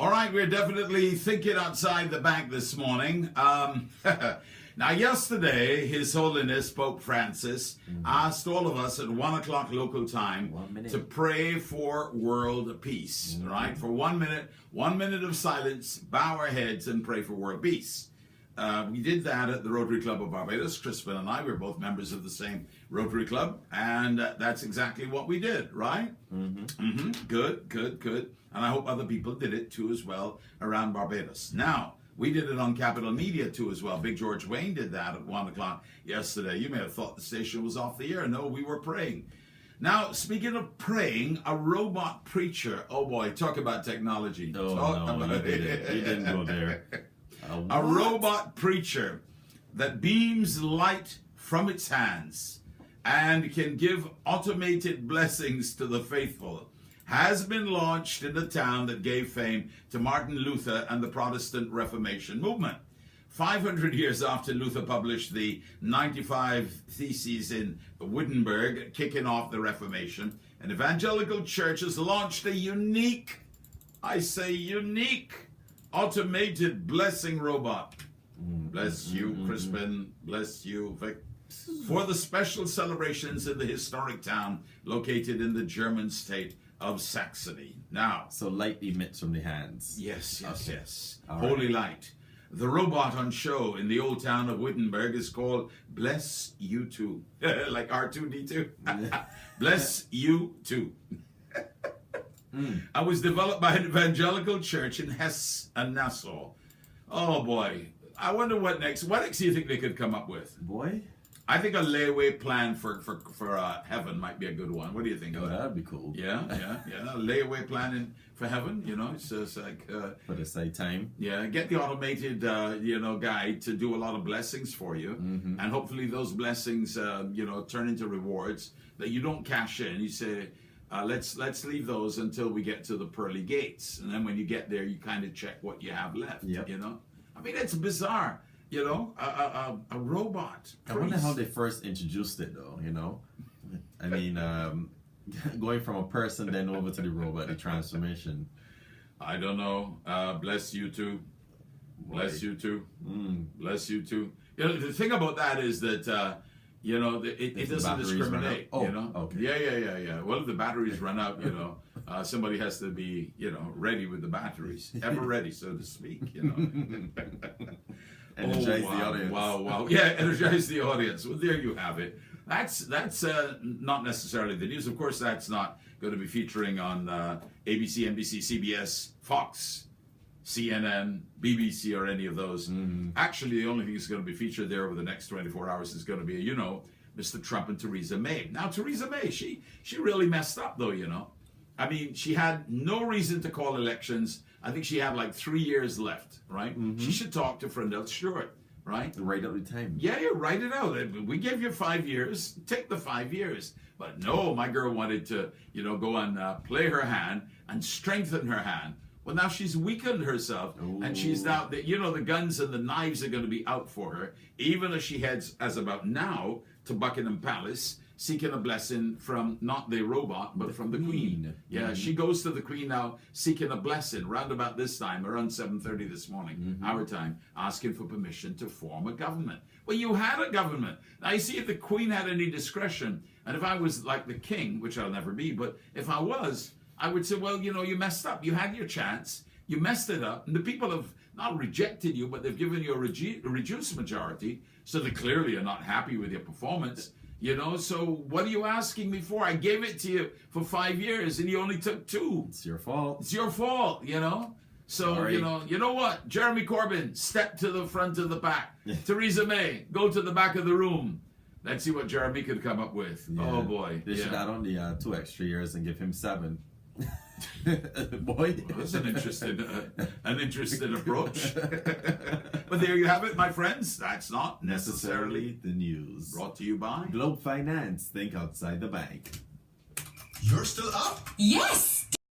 All right, we're definitely thinking outside the bank this morning. Now, yesterday, His Holiness Pope Francis asked all of us at 1 o'clock local time to pray for world peace, right? For 1 minute of silence, bow our heads and pray for world peace. We did that at the Rotary Club of Barbados. Crispin and I were both members of the same Rotary Club, and that's exactly what we did, right? Good. And I hope other people did it too as well around Barbados. Now, we did it on Capital Media too as well. Big George Wayne did that at 1 o'clock yesterday. You may have thought the station was off the air. No, we were praying. Now, speaking of praying, a robot preacher. Oh boy, talk about technology. You didn't go there. A robot preacher that beams light from its hands and can give automated blessings to the faithful has been launched in the town that gave fame to Martin Luther and the Protestant Reformation movement. 500 years after Luther published the 95 Theses in Wittenberg, kicking off the Reformation, an evangelical church has launched a unique, automated blessing robot. Bless you, Crispin. Bless you, Vic. For the special celebrations in the historic town located in the German state of Saxony. Now, so light emits from the hands. Yes. All Holy right. light. The robot on show in the old town of Wittenberg is called Bless You Too. Like R2D2. Bless You Too. I was developed by an evangelical church in Hesse and Nassau. Oh boy. I wonder what next do you think they could come up with? Boy. I think a layaway plan for heaven might be a good one. What do you think? Oh, that'd be cool. Yeah. A layaway plan for heaven. It's just like for the same time. Yeah, get the automated guy to do a lot of blessings for you, and hopefully those blessings turn into rewards that you don't cash in. You say, let's leave those until we get to the pearly gates, and then when you get there, you kind of check what you have left. Yep. I mean, it's bizarre. A robot. I wonder how they first introduced it, though. I mean, going from a person then over to the robot, the transformation. I don't know. Bless you too. Bless you too. Bless you too. The thing about that is that it doesn't discriminate. Okay. Yeah. Well, if the batteries run out, somebody has to be ready with the batteries, ever ready, so to speak. Energize the audience. Wow. Yeah, energize the audience. Well, there you have it. That's not necessarily the news. Of course, that's not going to be featuring on ABC, NBC, CBS, Fox, CNN, BBC, or any of those. Actually, the only thing that's going to be featured there over the next 24 hours is going to be, Mr. Trump and Theresa May. Now, Theresa May, she really messed up, though, I mean, she had no reason to call elections. I think she had like 3 years left, right? She should talk to Frendel Stewart, right? Right up the time. Yeah, write it out. We gave you 5 years. Take the 5 years. But no, my girl wanted to, go and play her hand and strengthen her hand. Well, now she's weakened herself, and she's now, the guns and the knives are going to be out for her, even as she heads, as about now, to Buckingham Palace, seeking a blessing from not the robot, but from the Queen. Yeah, she goes to the Queen now, seeking a blessing, round about this time, around 7:30 this morning, our time, asking for permission to form a government. Well, you had a government. Now, you see, if the Queen had any discretion, and if I was like the King, which I'll never be, but if I was, I would say, well, you messed up. You had your chance. You messed it up. And the people have not rejected you, but they've given you a reduced majority. So they clearly are not happy with your performance. So what are you asking me for? I gave it to you for 5 years and you only took 2. It's your fault. It's your fault, So, Sorry. you know what? Jeremy Corbyn, step to the front of the pack. Theresa May, go to the back of the room. Let's see what Jeremy could come up with. Yeah. Oh, boy. They should add on the 2 extra years and give him 7. Boy, that's an interesting approach. But there you have it, my friends. That's not necessarily the news. Brought to you by Globe Finance. Think outside the bank. You're still up? Yes!